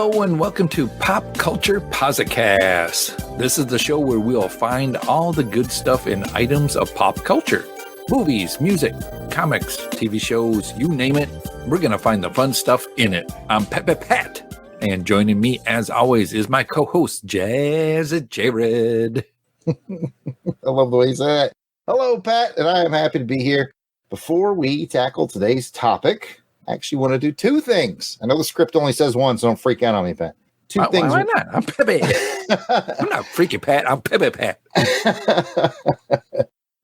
Hello and welcome to Pop Culture Posi-Cast. This is the show where we'll find all the good stuff in items of pop culture. Movies, music, comics, TV shows, you name it. We're going to find the fun stuff in it. I'm Peppy Pat. And joining me as always is my co-host, Jazzy Jarrod. I love the way you say that. Hello, Pat, and I am happy to be here. Before we tackle today's topic, I actually want to do two things. I know the script only says one, so don't freak out on me, Pat. Two things. Why not? I'm Peppy. I'm not freaky Pat. I'm Peppy Pat.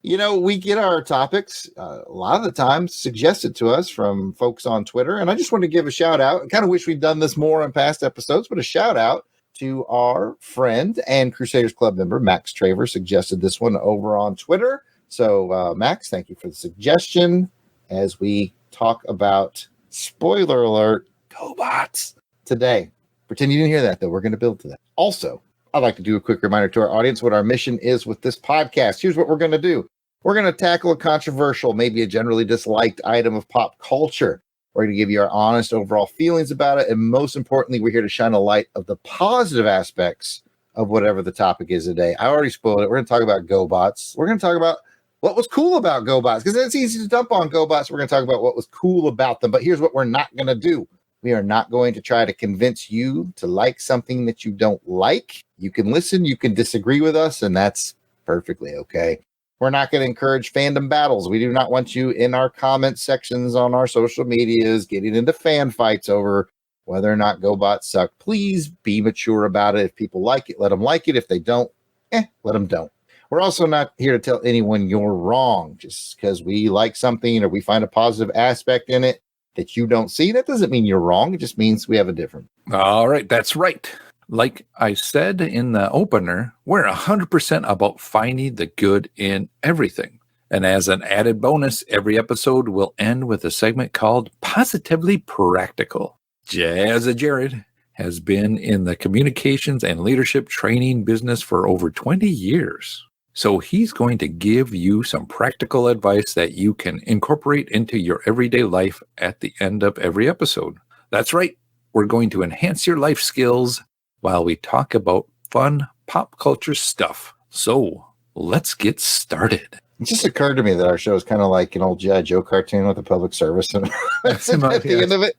You know, we get our topics a lot of the times suggested to us from folks on Twitter, and I just want to give a shout out. I kind of wish we'd done this more in past episodes, but a shout out to our friend and Crusaders Club member, Max Traver, suggested this one over on Twitter. So, Max, thank you for the suggestion as we talk about, spoiler alert, Gobots today. Pretend you didn't hear that, though. We're going to build to that. Also, I'd like to do a quick reminder to our audience what our mission is with this podcast. Here's what we're going to do. We're going to tackle a controversial, maybe a generally disliked item of pop culture. We're going to give you our honest overall feelings about it. And most importantly, we're here to shine a light of the positive aspects of whatever the topic is today. I already spoiled it. We're going to talk about Gobots. We're going to talk about what was cool about Gobots, because it's easy to dump on Gobots. We're going to talk about what was cool about them. But here's what we're not going to do. We are not going to try to convince you to like something that you don't like. You can listen, you can disagree with us, and that's perfectly okay. We're not going to encourage fandom battles. We do not want you in our comment sections on our social medias getting into fan fights over whether or not Gobots suck. Please be mature about it. If people like it, let them like it. If they don't, let them don't. We're also not here to tell anyone you're wrong. Just because we like something or we find a positive aspect in it that you don't see, that doesn't mean you're wrong. It just means we have a different. All right, that's right. Like I said in the opener, we're 100% about finding the good in everything. And as an added bonus, every episode will end with a segment called Positively Practical. Jazzy Jarrod has been in the communications and leadership training business for over 20 years. So he's going to give you some practical advice that you can incorporate into your everyday life at the end of every episode. That's right. We're going to enhance your life skills while we talk about fun pop culture stuff. So let's get started. It just occurred to me that our show is kind of like an old G.I. Joe cartoon with a public service at the end of it.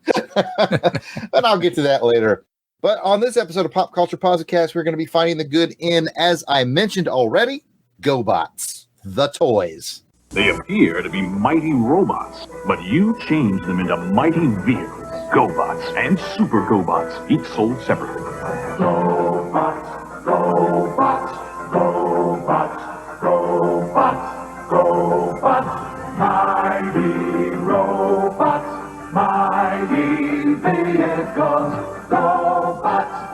But I'll get to that later. But on this episode of Pop Culture Posi-Cast, we're going to be finding the good in, as I mentioned already, Gobots, the toys. They appear to be mighty robots, but you change them into mighty vehicles. Gobots and Super Gobots, each sold separately. Gobots, Gobots, Gobots, Gobots, Gobots, mighty robots, mighty vehicles, Gobots.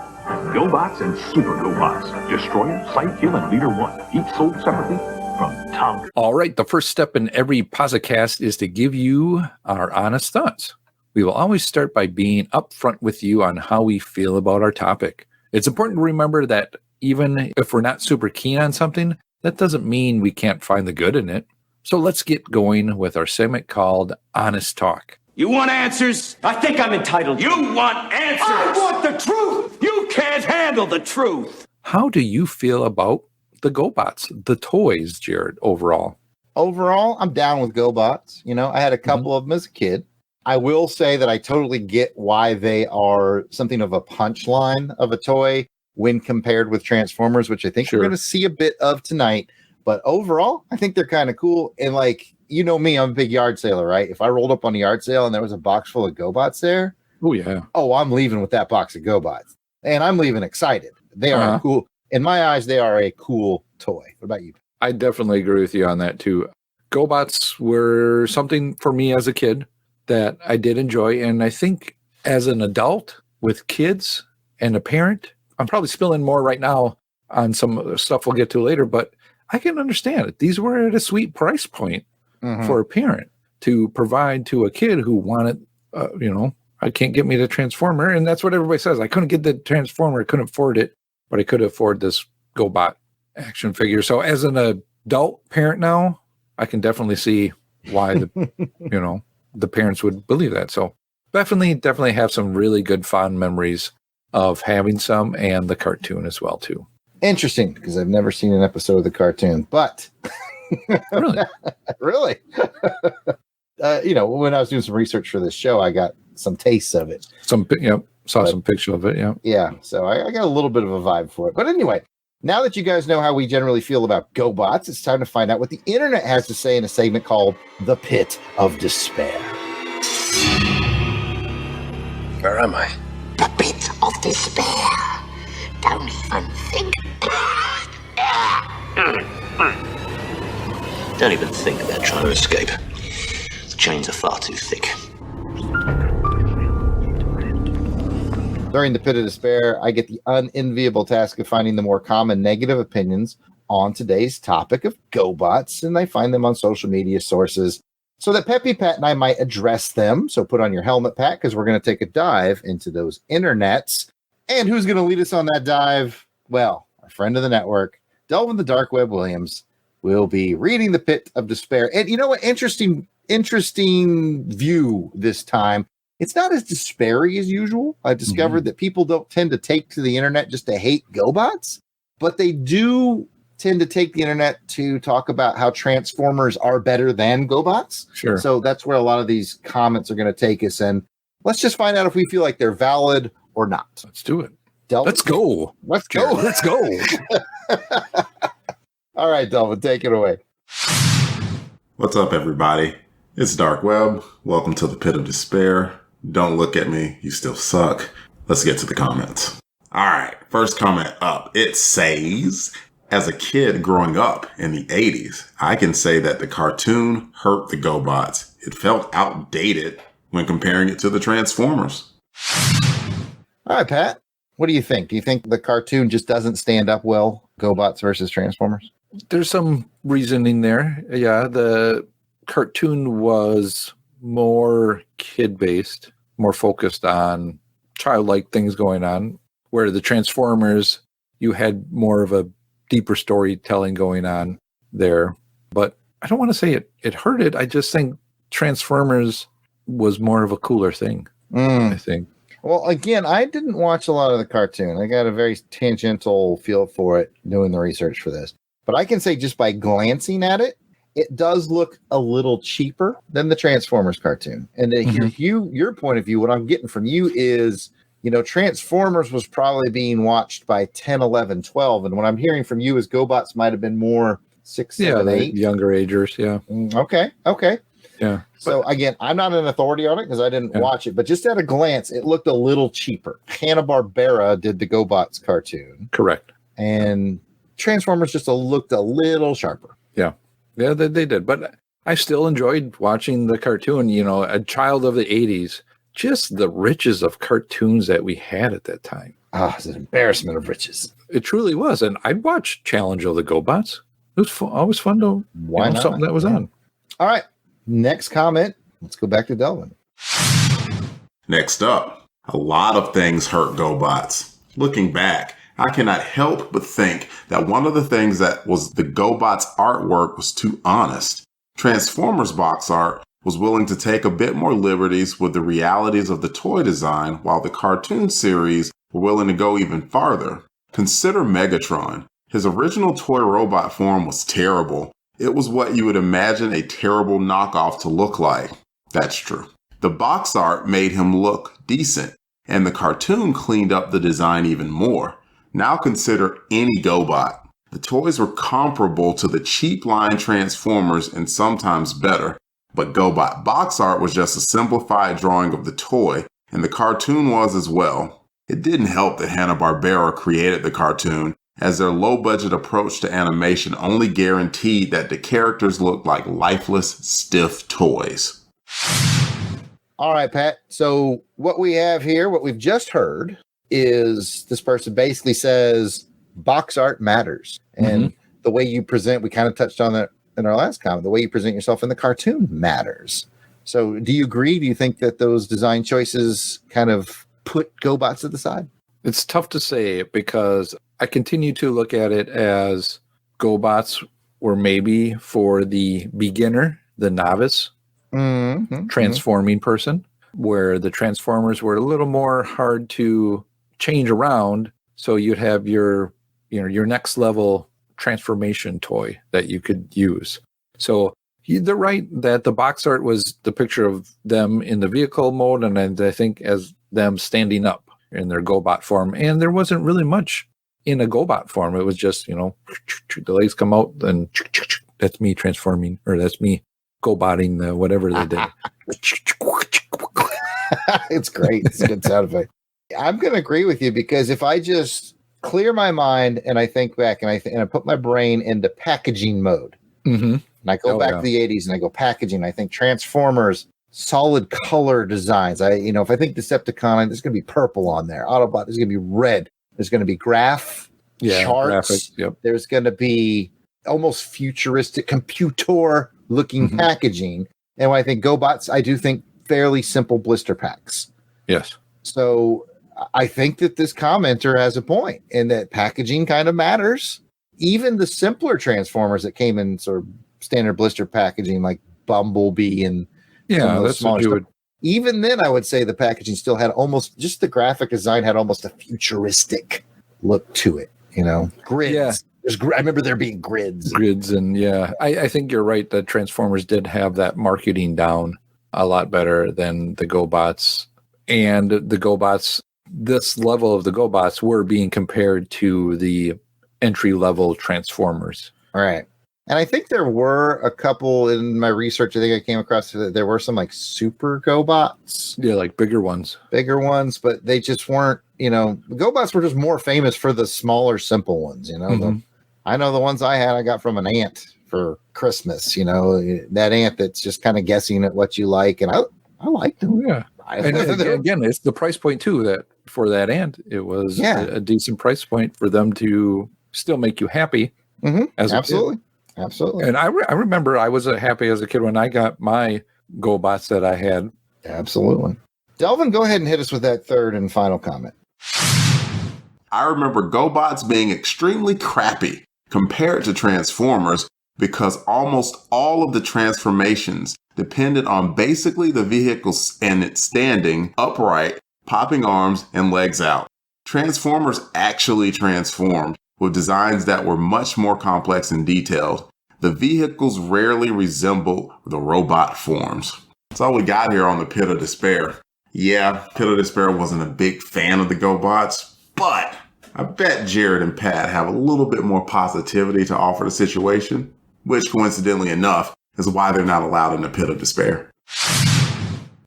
Gobots and Super Gobots, Destroyer, Sight, Kill, and Leader 1, each sold separately from Tom. All right, the first step in every Posi-Cast is to give you our honest thoughts. We will always start by being upfront with you on how we feel about our topic. It's important to remember that even if we're not super keen on something, that doesn't mean we can't find the good in it. So let's get going with our segment called Honest Talk. You want answers? I think I'm entitled. You want answers? I want the truth! You can't handle the truth! How do you feel about the Gobots, the toys, Jarrod, overall? Overall, I'm down with Gobots. You know, I had a couple of them as a kid. I will say that I totally get why they are something of a punchline of a toy when compared with Transformers, which I think we're going to see a bit of tonight. But overall, I think they're kind of cool. And like, you know me, I'm a big yard sailor, right? If I rolled up on a yard sale and there was a box full of Gobots there, I'm leaving with that box of Gobots. And I'm leaving excited. They are cool. In my eyes, they are a cool toy. What about you? I definitely agree with you on that, too. Gobots were something for me as a kid that I did enjoy. And I think as an adult with kids and a parent, I'm probably spilling more right now on some of the stuff we'll get to later, but I can understand it. These were at a sweet price point for a parent to provide to a kid who wanted, I can't get me the Transformer. And that's what everybody says. I couldn't get the Transformer. I couldn't afford it, but I could afford this Gobot action figure. So as an adult parent now, I can definitely see why the parents would believe that. So definitely have some really good fond memories of having some and the cartoon as well, too. Interesting, because I've never seen an episode of the cartoon, but Really? really, when I was doing some research for this show, I got some tastes of it. Some picture of it. Yeah. Yeah, so I got a little bit of a vibe for it. But anyway, now that you guys know how we generally feel about GoBots, it's time to find out what the internet has to say in a segment called The Pit of Despair. Where am I? The pit of despair. Don't even think. Don't even think about trying to escape. The chains are far too thick. During the Pit of Despair, I get the unenviable task of finding the more common negative opinions on today's topic of GoBots, and I find them on social media sources so that Peppy, Pat, and I might address them. So put on your helmet, Pat, because we're going to take a dive into those internets. And who's going to lead us on that dive? Well, our friend of the network, Delvin the Dark Web Williams, will be reading the Pit of Despair. And you know what? Interesting view this time. It's not as despairy as usual. I've discovered that people don't tend to take to the internet just to hate GoBots, but they do tend to take the internet to talk about how Transformers are better than GoBots. Sure. So that's where a lot of these comments are going to take us. And let's just find out if we feel like they're valid or not. Let's do it. Delvin, Let's go. Let's go. Let's go. All right, Delvin, take it away. What's up, everybody? It's Dark Web. Welcome to the Pit of Despair. Don't look at me. You still suck. Let's get to the comments. All right. First comment up. It says, as a kid growing up in the 80s, I can say that the cartoon hurt the GoBots. It felt outdated when comparing it to the Transformers. All right, Pat, what do you think? Do you think the cartoon just doesn't stand up well, GoBots versus Transformers? There's some reasoning there. Yeah, the cartoon was more kid-based, more focused on childlike things going on, where the Transformers, you had more of a deeper storytelling going on there. But I don't want to say it hurt it. I just think Transformers was more of a cooler thing, I think. Well, again, I didn't watch a lot of the cartoon. I got a very tangential feel for it doing the research for this. But I can say just by glancing at it, it does look a little cheaper than the Transformers cartoon. And to hear your point of view, what I'm getting from you is, Transformers was probably being watched by 10, 11, 12. And what I'm hearing from you is GoBots might have been more 6, 7, 8. Younger agers, yeah. Okay. Yeah. So again, I'm not an authority on it because I didn't watch it, but just at a glance, it looked a little cheaper. Hanna-Barbera did the GoBots cartoon. Correct. And Transformers just looked a little sharper. Yeah. Yeah, they did. But I still enjoyed watching the cartoon. A child of the 80s, just the riches of cartoons that we had at that time. It's an embarrassment of riches. It truly was. And I'd watch Challenge of the GoBots. It was always fun to Why not? Something that was on. All right. Next comment. Let's go back to Delvin. Next up, a lot of things hurt GoBots. Looking back, I cannot help but think that one of the things that was the GoBots artwork was too honest. Transformers box art was willing to take a bit more liberties with the realities of the toy design, while the cartoon series were willing to go even farther. Consider Megatron. His original toy robot form was terrible. It was what you would imagine a terrible knockoff to look like. That's true. The box art made him look decent, and the cartoon cleaned up the design even more. Now consider any GoBot. The toys were comparable to the cheap line Transformers and sometimes better, but GoBot box art was just a simplified drawing of the toy, and the cartoon was as well. It didn't help that Hanna-Barbera created the cartoon, as their low-budget approach to animation only guaranteed that the characters looked like lifeless, stiff toys. All right, Pat. So what we have here, what we've just heard, is this person basically says box art matters. And the way you present, we kind of touched on that in our last comment, the way you present yourself in the cartoon matters. So do you agree? Do you think that those design choices kind of put GoBots to the side? It's tough to say because I continue to look at it as GoBots were maybe for the beginner, the novice, transforming person, where the Transformers were a little more hard to change around. So you'd have your next level transformation toy that you could use. So they're right that the box art was the picture of them in the vehicle mode, and I think as them standing up in their Gobot form. And there wasn't really much in a Gobot form. It was just, the legs come out and that's me transforming, or that's me Gobotting whatever they did. It's great. It's a good sound effect. I'm going to agree with you, because if I just clear my mind and I think back and I put my brain into packaging mode, and I go back to the 80s and I go packaging, I think Transformers, solid color designs. If I think Decepticon, there's going to be purple on there. Autobot, there's going to be red. There's going to be charts. Graphic, yep. There's going to be almost futuristic computer looking packaging. And when I think Gobots, I do think fairly simple blister packs. Yes. So I think that this commenter has a point in that packaging kind of matters. Even the simpler Transformers that came in sort of standard blister packaging, like Bumblebee and that's what you would. Even then, I would say the packaging still had almost, just the graphic design had almost a futuristic look to it. Grids. Yeah. I remember there being grids. And I think you're right that Transformers did have that marketing down a lot better than the Gobots. And the Gobots, this level of the Gobots were being compared to the entry-level Transformers. All right. And I think there were a couple in my research. I think I came across that there were some like super Gobots. Yeah, like bigger ones, but they just weren't, the Gobots were just more famous for the smaller, simple ones, I know the ones I got from an aunt for Christmas, that aunt that's just kind of guessing at what you like. And I liked them. Yeah. And again, it's the price point too, that for that aunt, it was a decent price point for them to still make you happy. Absolutely. Absolutely. And I remember I was happy as a kid when I got my Gobots that I had. Absolutely. Delvin, go ahead and hit us with that third and final comment. I remember Gobots being extremely crappy compared to Transformers because almost all of the transformations depended on basically the vehicle and it standing upright, popping arms and legs out. Transformers actually transformed with designs that were much more complex and detailed. The vehicles rarely resemble the robot forms. That's all we got here on the Pit of Despair. Yeah, Pit of Despair wasn't a big fan of the Gobots, but I bet Jarrod and Pat have a little bit more positivity to offer the situation, which coincidentally enough is why they're not allowed in the Pit of Despair.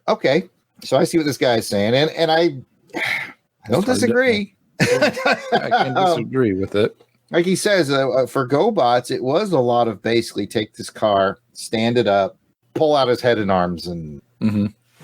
Okay, so I see what this guy is saying, and I don't disagree. I can disagree with it. Like he says, for Gobots, it was a lot of basically take this car, stand it up, pull out his head and arms, and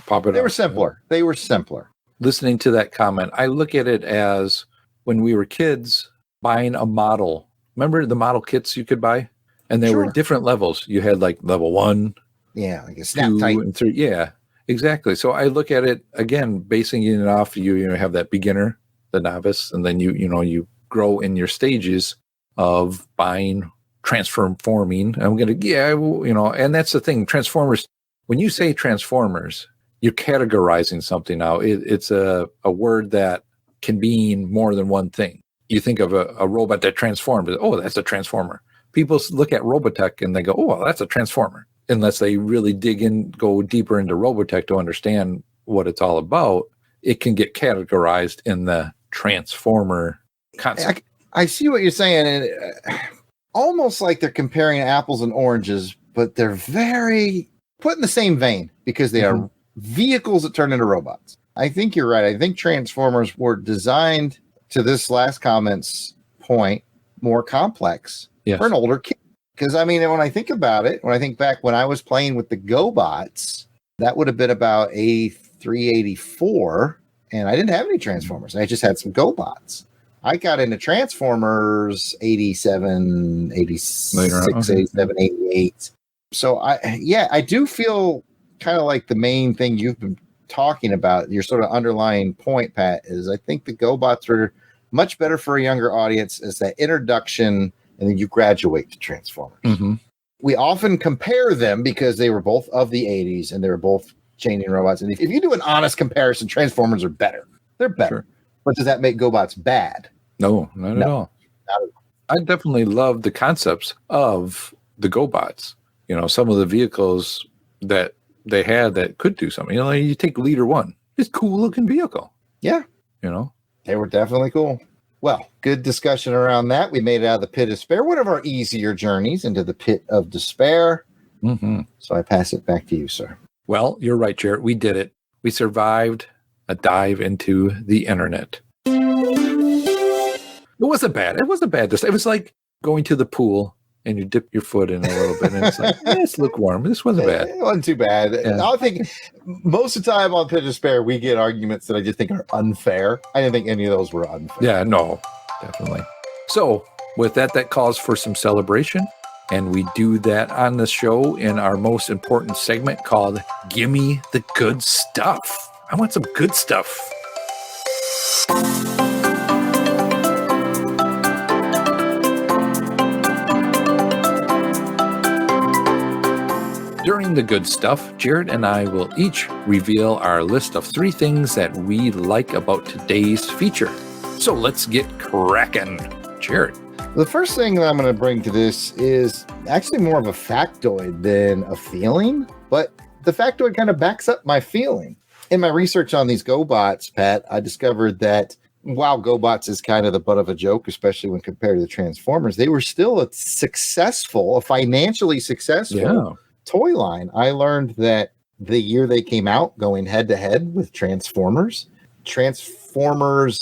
pop it. They were simpler. They were simpler. Listening to that comment, I look at it as when we were kids buying a model. Remember the model kits you could buy? And there were different levels. You had like level 1, like a snap 2, tight, and 3. Yeah, exactly. So I look at it again, basing it off you have that beginner, the novice, and then you grow in your stages of buying, transforming. And that's the thing. Transformers. When you say Transformers, you're categorizing something now. It's a word that can mean more than one thing. You think of a robot that transformed. Oh, that's a transformer. People look at Robotech and they go, oh, well, that's a transformer. Unless they really go deeper into Robotech to understand what it's all about, it can get categorized in the transformer concept. I see what you're saying. And almost like they're comparing apples and oranges, but they're very put in the same vein because they are vehicles that turn into robots. I think you're right. I think Transformers were designed, to this last comment's point, more complex for an older kid. Because, when I think about it, when I think back when I was playing with the Gobots, that would have been about A384, and I didn't have any Transformers. I just had some Gobots. I got into Transformers 87, 86, 87, 88. So, I do feel kind of like the main thing you've been talking about, your sort of underlying point, Pat, is I think the Gobots are much better for a younger audience as that introduction, and then you graduate to Transformers. We often compare them because they were both of the 80s and they were both changing robots. And if you do an honest comparison, Transformers are better. They're better. But does that make GoBots bad? No, not at all. Not at all. I definitely love the concepts of the GoBots. Some of the vehicles that they had that could do something. Like you take Leader 1. It's a cool looking vehicle. Yeah. They were definitely cool. Well, good discussion around that. We made it out of the pit of despair, one of our easier journeys into the pit of despair. Mm-hmm. So I pass it back to you, sir. Well, you're right, Jarrod. We did it. We survived a dive into the internet. It wasn't bad. It wasn't bad. It was like going to the pool and you dip your foot in a little bit and it's like, it's lukewarm. This wasn't bad. It wasn't too bad. Yeah. I think most of the time on Pit of Despair, we get arguments that I just think are unfair. I didn't think any of those were unfair. Yeah, no, definitely. So with that calls for some celebration. And we do that on the show in our most important segment called Gimme the Good Stuff. I want some good stuff. During the good stuff, Jarrod and I will each reveal our list of 3 things that we like about today's feature. So let's get cracking. Jarrod. The first thing that I'm going to bring to this is actually more of a factoid than a feeling, but the factoid kind of backs up my feeling. In my research on these GoBots, Pat, I discovered that while GoBots is kind of the butt of a joke, especially when compared to the Transformers, they were still a financially successful toy line. I learned that the year they came out, going head to head with Transformers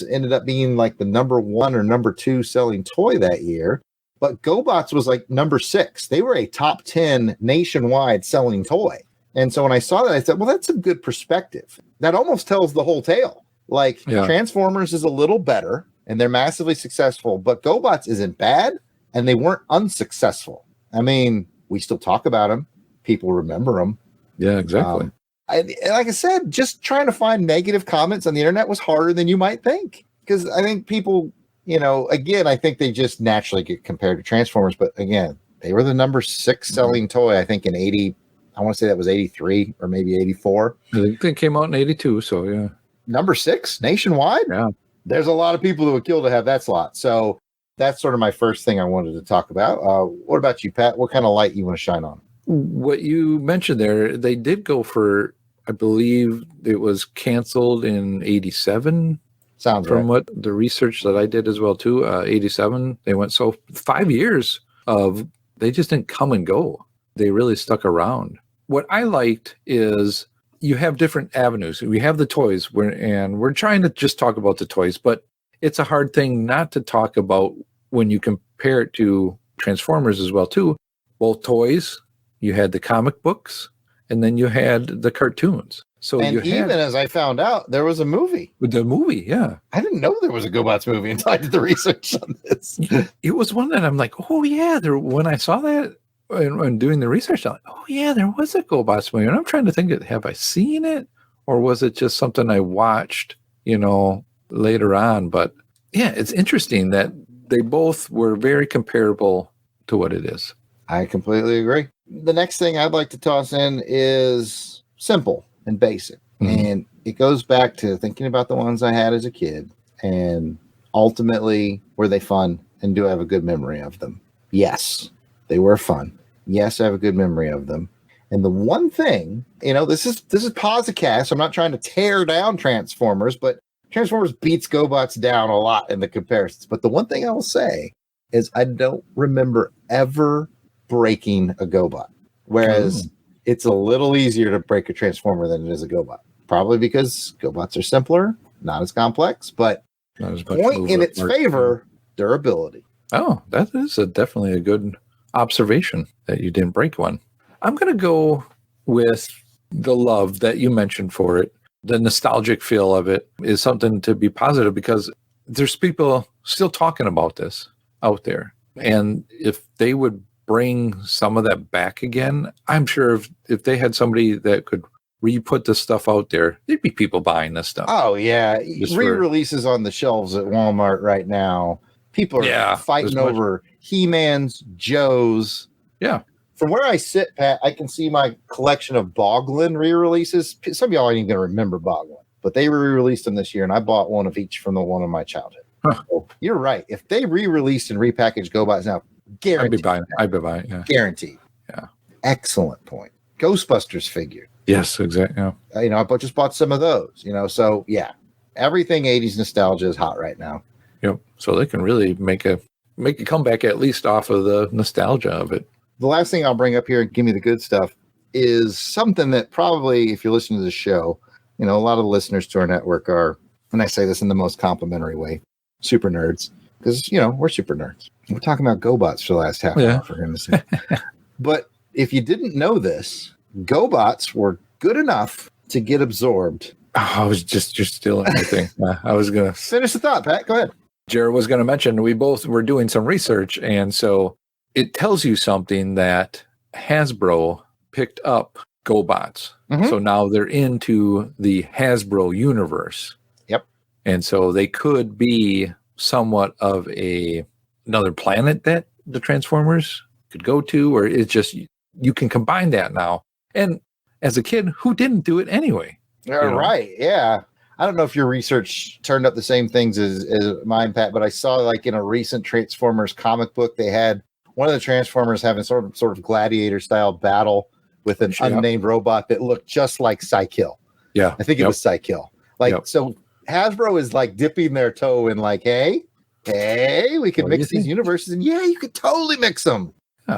ended up being like the number 1 or number 2 selling toy that year, but GoBots was like number 6. They were a top 10 nationwide selling toy. And so when I saw that, I said, well, that's a good perspective. That almost tells the whole tale. Transformers is a little better and they're massively successful, but GoBots isn't bad and they weren't unsuccessful. I mean, we still talk about them. People remember them. Yeah, exactly. Like I said, just trying to find negative comments on the internet was harder than you might think. Because I think people, again, I think they just naturally get compared to Transformers. But again, they were the number 6 selling toy, I think, in 80. I want to say that was 83 or maybe 84. I think they came out in 82. So, yeah. Number 6 nationwide? Yeah. There's a lot of people who would kill to have that slot. So that's sort of my first thing I wanted to talk about. What about you, Pat? What kind of light you want to shine on? What you mentioned there, they did go for, I believe it was canceled in 87. Sounds from right. what the research that I did as well too. 87. They went 5 years of they just didn't come and go. They really stuck around. What I liked is you have different avenues. We have the toys, and we're trying to just talk about the toys, but it's a hard thing not to talk about when you compare it to Transformers as well too. Both toys. You had the comic books, and then you had the cartoons. So as I found out, there was a movie. The movie, yeah. I didn't know there was a GoBots movie until I did the research on this. It was one that I'm like, oh yeah. When I saw that and doing the research, I'm like, oh yeah, there was a GoBots movie. And I'm trying to think, have I seen it, or was it just something I watched, later on? But yeah, it's interesting that they both were very comparable to what it is. I completely agree. The next thing I'd like to toss in is simple and basic. Mm-hmm. And it goes back to thinking about the ones I had as a kid. And ultimately, were they fun? And do I have a good memory of them? Yes, they were fun. Yes, I have a good memory of them. And the one thing, this is Posi-Cast. I'm not trying to tear down Transformers, but Transformers beats GoBots down a lot in the comparisons. But the one thing I will say is I don't remember ever breaking a GoBot, whereas it's a little easier to break a Transformer than it is a GoBot, probably because GoBots are simpler, not as complex, but point in its favor, durability. Oh, that is definitely a good observation that you didn't break one. I'm going to go with the love that you mentioned for it. The nostalgic feel of it is something to be positive because there's people still talking about this out there. And if they would bring some of that back again, I'm sure if they had somebody that could re-put this stuff out there, there'd be people buying this stuff. Oh, yeah. Re-releases on the shelves at Walmart right now. People are fighting over He-Mans, Joes. Yeah. From where I sit, Pat, I can see my collection of Boglin re-releases. Some of y'all ain't even going to remember Boglin. but they re-released them this year, and I bought one of each from the one of my childhood. Huh. So you're right. If they re-released and repackaged GoBots now, guaranteed. I'd be buying. Yeah. Guaranteed. Yeah. Excellent point. Ghostbusters figure. Yes, exactly. Yeah. I just bought some of those. So yeah, everything 80s nostalgia is hot right now. Yep. So they can really make a comeback at least off of the nostalgia of it. The last thing I'll bring up here and give me the good stuff is something that probably, if you're listening to the show, a lot of the listeners to our network are, and I say this in the most complimentary way, super nerds, because, we're super nerds. We're talking about GoBots for the last half hour, for goodness sake. But if you didn't know this, GoBots were good enough to get absorbed. Oh, I was just, you're stealing my thing. I was going to finish the thought, Pat. Go ahead. Jarrod was going to mention, we both were doing some research, and so it tells you something that Hasbro picked up GoBots. Mm-hmm. So now they're into the Hasbro universe. Yep. And so they could be somewhat of another planet that the Transformers could go to, or it's just, you can combine that now. And as a kid, who didn't do it anyway? Right. Yeah. I don't know if your research turned up the same things as mine, Pat, but I saw like in a recent Transformers comic book, they had one of the Transformers having sort of gladiator style battle with an unnamed robot that looked just like Psykill. Yeah. I think it was Psykill. So Hasbro is like dipping their toe in like, hey, we can mix these universes, and you could totally mix them.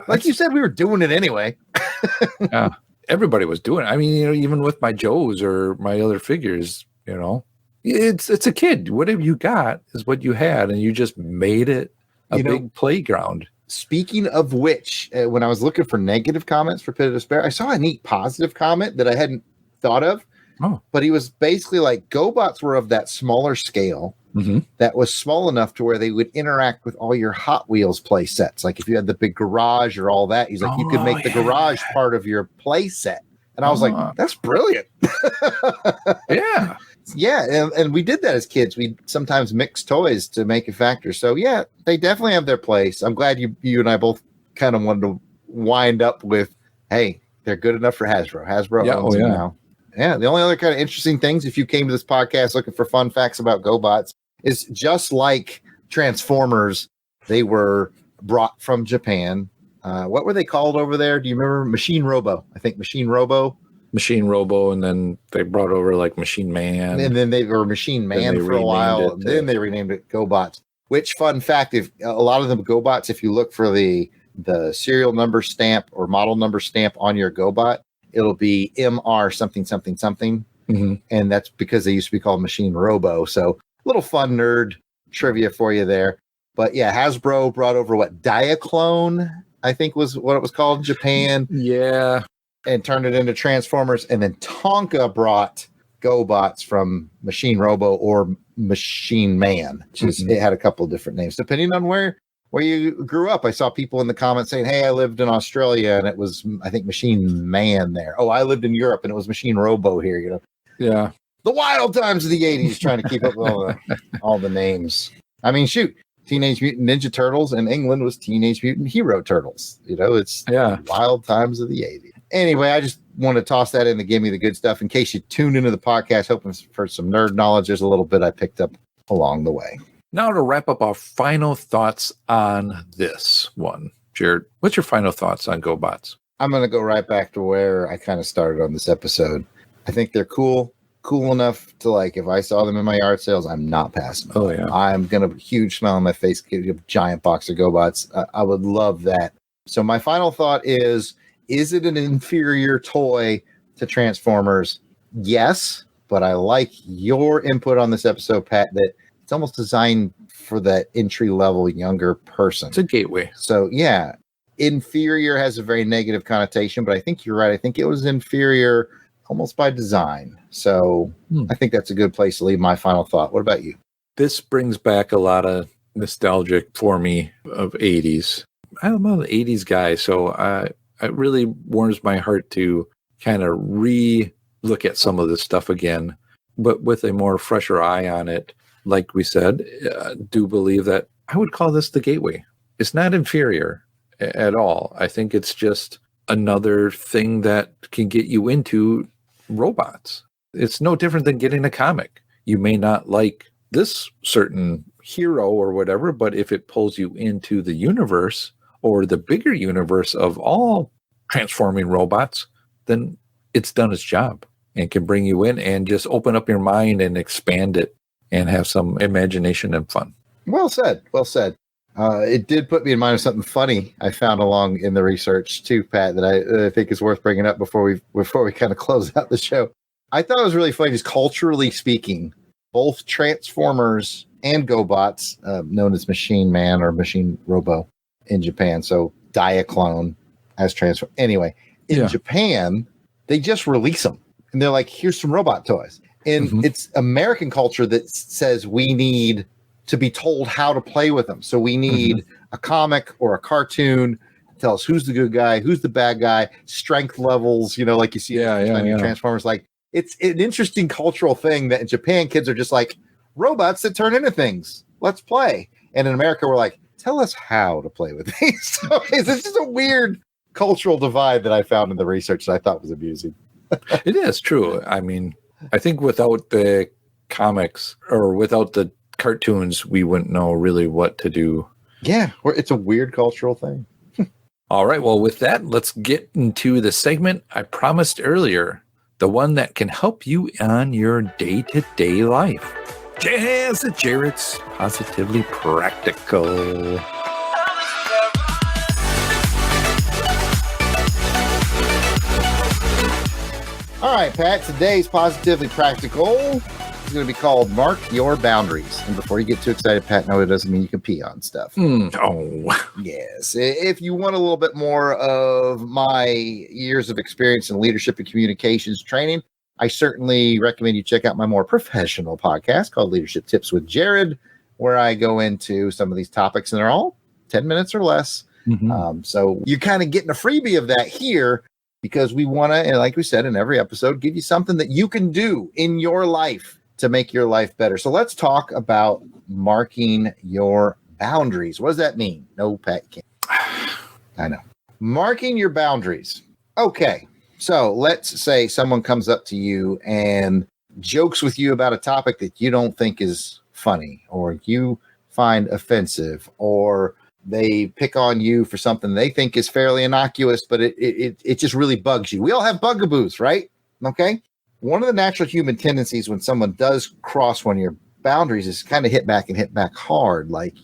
Like you said, we were doing it anyway. Yeah. Everybody was doing it. I mean, even with my Joes or my other figures, it's a kid. Whatever you got is what you had, and you just made it a big playground. Speaking of which, when I was looking for negative comments for Pit of Despair, I saw a neat positive comment that I hadn't thought of. Oh. But he was basically like, GoBots were of that smaller scale that was small enough to where they would interact with all your Hot Wheels play sets. Like if you had the big garage or all that, he's like, you could make the garage part of your play set. And I was like, that's brilliant. Yeah. Yeah. And we did that as kids. We sometimes mix toys to make a factor. So yeah, they definitely have their place. I'm glad you and I both kind of wanted to wind up with, hey, they're good enough for Hasbro. Hasbro owns them now. Yeah. The only other kind of interesting things, if you came to this podcast looking for fun facts about GoBots, is just like Transformers, they were brought from Japan. What were they called over there? Do you remember? Machine Robo. I think Machine Robo, and then they brought over like Machine Man. And then they were Machine Man for a while. And then they renamed it GoBots. Which, fun fact, if a lot of the GoBots, if you look for the serial number stamp or model number stamp on your GoBot, it'll be MR something, something, something. Mm-hmm. And that's because they used to be called Machine Robo. So little fun nerd trivia for you there. But yeah, Hasbro brought over Diaclone, I think was what it was called in Japan. Yeah. And turned it into Transformers. And then Tonka brought GoBots from Machine Robo or Machine Man. It had a couple of different names depending on where you grew up. I saw people in the comments saying, hey, I lived in Australia and it was, I think, Machine Man there. Oh, I lived in Europe and it was Machine Robo here, Yeah. The wild times of the 80s, trying to keep up with all the names. I mean, shoot, Teenage Mutant Ninja Turtles in England was Teenage Mutant Hero Turtles. It's wild times of the 80s. Anyway, I just want to toss that in to give me the good stuff in case you tuned into the podcast hoping for some nerd knowledge. There's a little bit I picked up along the way. Now to wrap up our final thoughts on this one. Jarrod, what's your final thoughts on GoBots? I'm going to go right back to where I kind of started on this episode. I think they're cool enough to, like, if I saw them in my yard sales, I'm not passing them. Oh, yeah. I'm going to huge smile on my face, give you a giant box of GoBots. I would love that. So my final thought is it an inferior toy to Transformers? Yes, but I like your input on this episode, Pat, that it's almost designed for that entry-level younger person. It's a gateway. So, yeah, inferior has a very negative connotation, but I think you're right. I think it was inferior almost by design. So I think that's a good place to leave my final thought. What about you? This brings back a lot of nostalgic for me of 80s. I'm an 80s guy, so it really warms my heart to kind of re-look at some of this stuff again, but with a more fresher eye on it. Like we said, do believe that I would call this the gateway. It's not inferior at all. I think it's just another thing that can get you into robots. It's no different than getting a comic. You may not like this certain hero or whatever, but if it pulls you into the universe or the bigger universe of all transforming robots, then it's done its job and can bring you in and just open up your mind and expand it and have some imagination and fun. Well said. Well said. It did put me in mind of something funny I found along in the research too, Pat, that I think is worth bringing up before we kind of close out the show. I thought it was really funny, just culturally speaking, both Transformers and Gobots, known as Machine Man or Machine Robo in Japan. So Diaclone as Transform. Anyway, in Japan, they just release them. And they're like, here's some robot toys. And it's American culture that says we need to be told how to play with them. So we need a comic or a cartoon to tell us who's the good guy, who's the bad guy, strength levels, like you see in Transformers. Like, it's an interesting cultural thing that in Japan, kids are just like, robots that turn into things. Let's play. And in America, we're like, tell us how to play with these. So it's just a weird cultural divide that I found in the research that I thought was amusing. It is true. I mean, I think without the comics or without the cartoons, we wouldn't know really what to do. Yeah, it's a weird cultural thing. All right. Well, with that, let's get into the segment I promised earlier, the one that can help you on your day-to-day life. Jarrod's Positively Practical. All right, Pat, today's Positively Practical is going to be called Mark Your Boundaries. And before you get too excited, Pat, no, it doesn't mean you can pee on stuff. Yes. If you want a little bit more of my years of experience in leadership and communications training, I certainly recommend you check out my more professional podcast called Leadership Tips with Jarrod, where I go into some of these topics, and they're all 10 minutes or less. So you're kind of getting a freebie of that here, because we want to, and like we said in every episode, give you something that you can do in your life to make your life better. So let's talk about marking your boundaries. What does that mean? No, Pat, you can't. I know. Marking your boundaries. Okay. So let's say someone comes up to you and jokes with you about a topic that you don't think is funny, or you find offensive, or they pick on you for something they think is fairly innocuous, but it just really bugs you. We all have bugaboos, right? Okay. One of the natural human tendencies when someone does cross one of your boundaries is kind of hit back hard, like,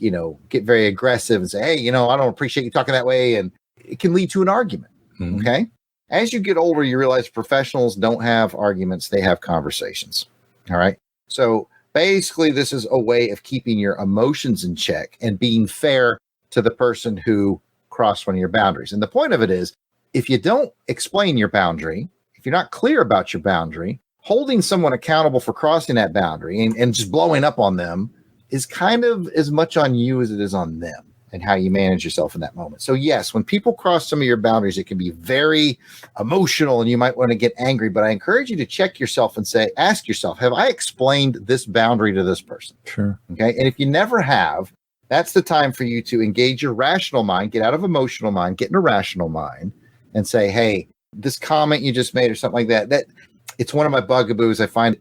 get very aggressive and say, hey, I don't appreciate you talking that way. And it can lead to an argument. Okay. As you get older, you realize professionals don't have arguments. They have conversations. All right. So basically, this is a way of keeping your emotions in check and being fair to the person who crossed one of your boundaries. And the point of it is, if you don't explain your boundary, if you're not clear about your boundary, holding someone accountable for crossing that boundary and just blowing up on them is kind of as much on you as it is on them and how you manage yourself in that moment. So yes, when people cross some of your boundaries, it can be very emotional and you might want to get angry, but I encourage you to check yourself and ask yourself, have I explained this boundary to this person? Sure. Okay. And if you never have, that's the time for you to engage your rational mind, get out of emotional mind, get in a rational mind, and say, hey, this comment you just made or something like that it's one of my bugaboos. I find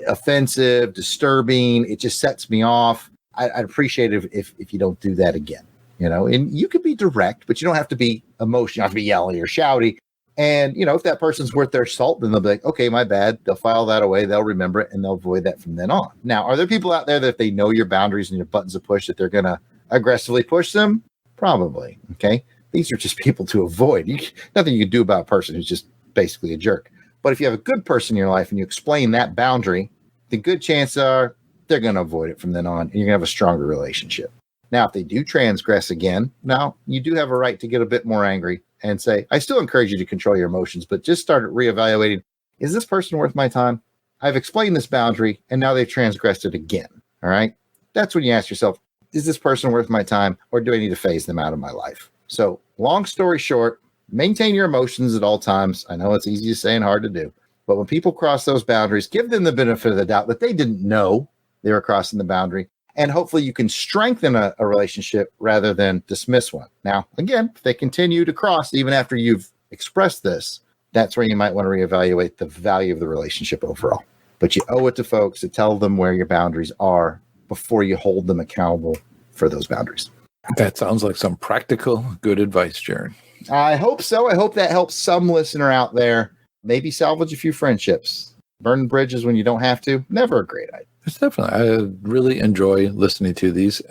offensive, disturbing. It just sets me off. I'd appreciate it if you don't do that again, and you could be direct, but you don't have to be emotional. You don't have to be yelling or shouty. And, if that person's worth their salt, then they'll be like, okay, my bad. They'll file that away. They'll remember it and they'll avoid that from then on. Now, are there people out there that if they know your boundaries and your buttons to push, that they're going to aggressively push them? Probably. Okay. These are just people to avoid. Nothing you can do about a person who's just basically a jerk. But if you have a good person in your life and you explain that boundary, the good chances are they're going to avoid it from then on, and you're going to have a stronger relationship. Now, if they do transgress again, now you do have a right to get a bit more angry and say, I still encourage you to control your emotions, but just start reevaluating. Is this person worth my time? I've explained this boundary and now they've transgressed it again. All right. That's when you ask yourself, is this person worth my time, or do I need to phase them out of my life? So long story short, maintain your emotions at all times. I know it's easy to say and hard to do, but when people cross those boundaries, give them the benefit of the doubt that they didn't know they were crossing the boundary. And hopefully you can strengthen a relationship rather than dismiss one. Now, again, if they continue to cross even after you've expressed this, that's where you might want to reevaluate the value of the relationship overall. But you owe it to folks to tell them where your boundaries are before you hold them accountable for those boundaries. That sounds like some practical, good advice, Jarrod. I hope so. I hope that helps some listener out there. Maybe salvage a few friendships. Burn bridges when you don't have to. Never a great idea. It's definitely, I really enjoy listening to these,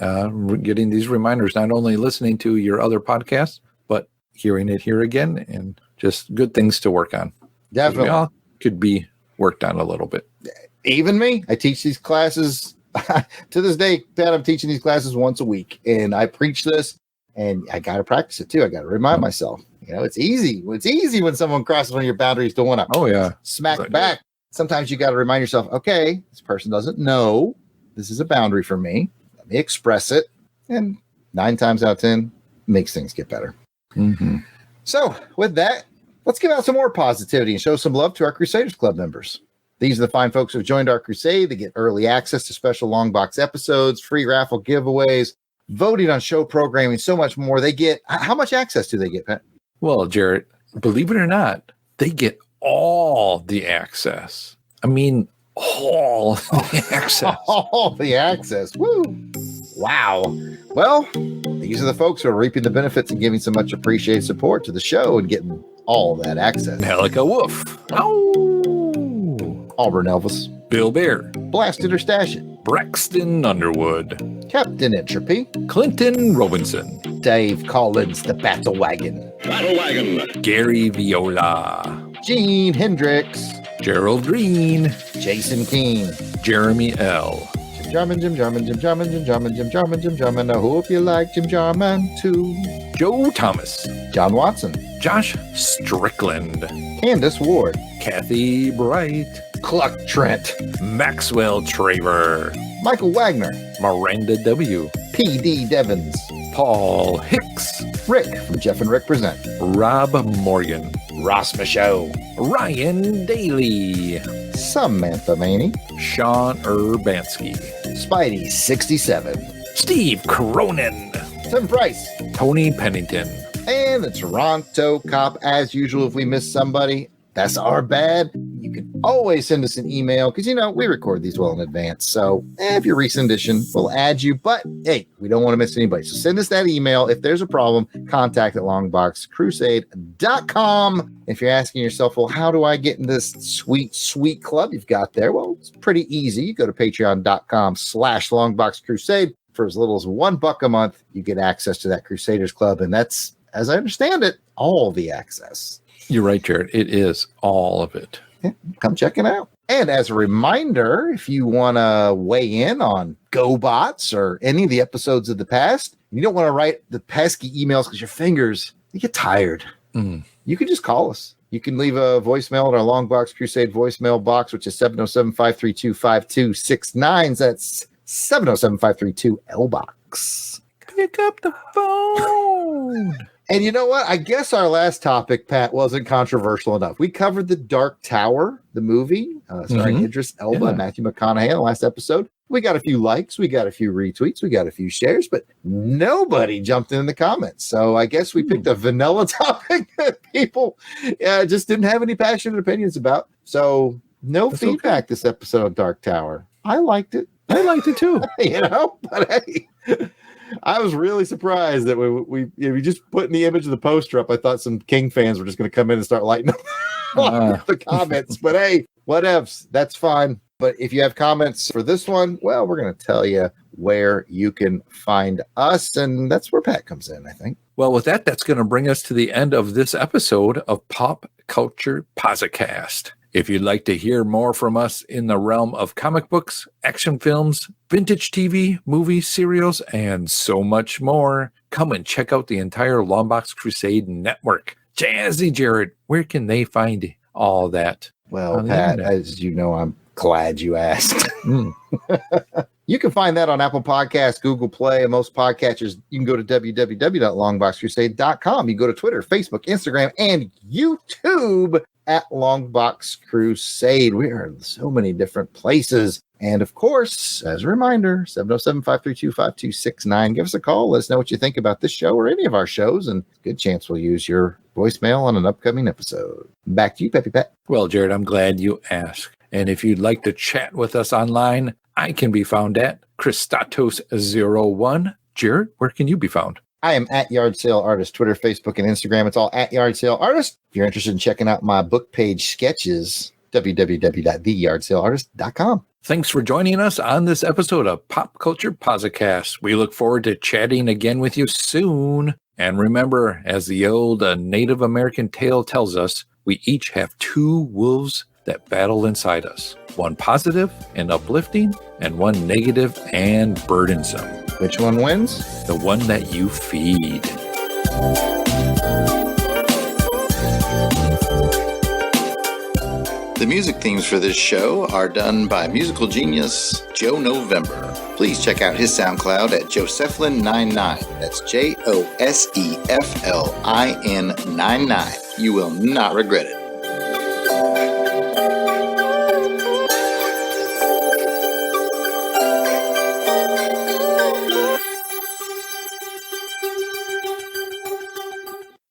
getting these reminders, not only listening to your other podcasts, but hearing it here again, and just good things to work on. Definitely. We all could be worked on a little bit. Even me. I teach these classes. To this day, Pat, I'm teaching these classes once a week, and I preach this, and I got to practice it too. I got to remind myself. You know, it's easy. It's easy when someone crosses one of your boundaries to want to smack back. Sometimes you got to remind yourself, okay, this person doesn't know this is a boundary for me. Let me express it. And 9 times out of 10 makes things get better. Mm-hmm. So with that, let's give out some more positivity and show some love to our Crusaders Club members. These are the fine folks who have joined our crusade. They get early access to special Longbox episodes, free raffle giveaways, voting on show programming, so much more. They get, how much access do they get, Pat? Well, Jarrod, believe it or not, they get all the access. I mean, all the access. All the access. Woo. Wow. Well, these are the folks who are reaping the benefits and giving so much appreciated support to the show and getting all that access. Helica Wolf. Auburn Elvis. Bill Bear. Blast It or Stash It. Braxton Underwood. Captain Entropy. Clinton Robinson. Dave Collins, the Battle Wagon. Battle Wagon. Gary Viola. Gene Hendricks. Gerald Green. Jason King. Jeremy L. Jim Jarman. I hope you like Jim Jarman too. Joe Thomas. John Watson. Josh Strickland. Candace Ward. Kathy Bright. Cluck Trent. Maxwell Traver. Michael Wagner. Miranda W. P.D. Devons. Paul Hicks. Rick from Jeff and Rick Present. Rob Morgan. Ross Michaud. Ryan Daly. Samantha Maney. Sean Urbanski. Spidey 67. Steve Cronin. Tim Price. Tony Pennington. And the Toronto Cop. As usual, if we miss somebody, that's our bad. You can always send us an email because, you know, we record these well in advance. So if you're recent edition, we'll add you. But hey, we don't want to miss anybody. So send us that email. If there's a problem, contact at longboxcrusade.com. If you're asking yourself, well, how do I get in this sweet, sweet club you've got there? Well, it's pretty easy. You go to patreon.com/longboxcrusade. For as little as $1 a month, you get access to that Crusaders Club. And that's, as I understand it, all the access. You're right, Jarrod. It is all of it. Yeah, come check it out. And as a reminder, if you want to weigh in on Gobots or any of the episodes of the past, you don't want to write the pesky emails because your fingers, they get tired. You can just call us. You can leave a voicemail at our Longbox Crusade voicemail box, which is 707-532-5269. That's 707-532-LBOX. Pick up the phone. And you know what? I guess our last topic, Pat, wasn't controversial enough. We covered The Dark Tower, the movie, starring Idris Elba and Matthew McConaughey in the last episode. We got a few likes, we got a few retweets, we got a few shares, but nobody jumped in the comments. So I guess we picked a vanilla topic that people just didn't have any passionate opinions about. So no feedback this episode of Dark Tower. I liked it. I liked it too. You know, but hey, I was really surprised that we just putting the image of the poster up. I thought some King fans were just going to come in and start lighting up the comments. But hey, whatevs. That's fine. But if you have comments for this one, well, we're going to tell you where you can find us. And that's where Pat comes in, I think. Well, with that, that's going to bring us to the end of this episode of Pop Culture Posi-Cast. If you'd like to hear more from us in the realm of comic books, action films, vintage TV, movies, serials, and so much more, come and check out the entire Longbox Crusade Network. Jazzy, Jarrod, where can they find all that? Well, Pat, as you know, I'm glad you asked. You can find that on Apple Podcasts, Google Play, and most podcatchers. You can go to www.longboxcrusade.com. You can go to Twitter, Facebook, Instagram, and YouTube at Longbox Crusade. We are in so many different places. And of course, as a reminder, 707-532-5269. Give us a call. Let us know what you think about this show or any of our shows, and good chance we'll use your voicemail on an upcoming episode. Back to you, Peppy Pat. Well, Jarrod, I'm glad you asked. And if you'd like to chat with us online, I can be found at Christatos01. Jarrod, where can you be found? I am at Yard Sale Artist, Twitter, Facebook, and Instagram. It's all at Yard Sale Artist. If you're interested in checking out my book page sketches, www.theyardsaleartist.com. Thanks for joining us on this episode of Pop Culture Posi-Cast. We look forward to chatting again with you soon. And remember, as the old Native American tale tells us, we each have two wolves that battle inside us. One positive and uplifting, and one negative and burdensome. Which one wins? The one that you feed. The music themes for this show are done by musical genius Joe November. Please check out his SoundCloud at Joseflin99. That's Joseflin99. You will not regret it.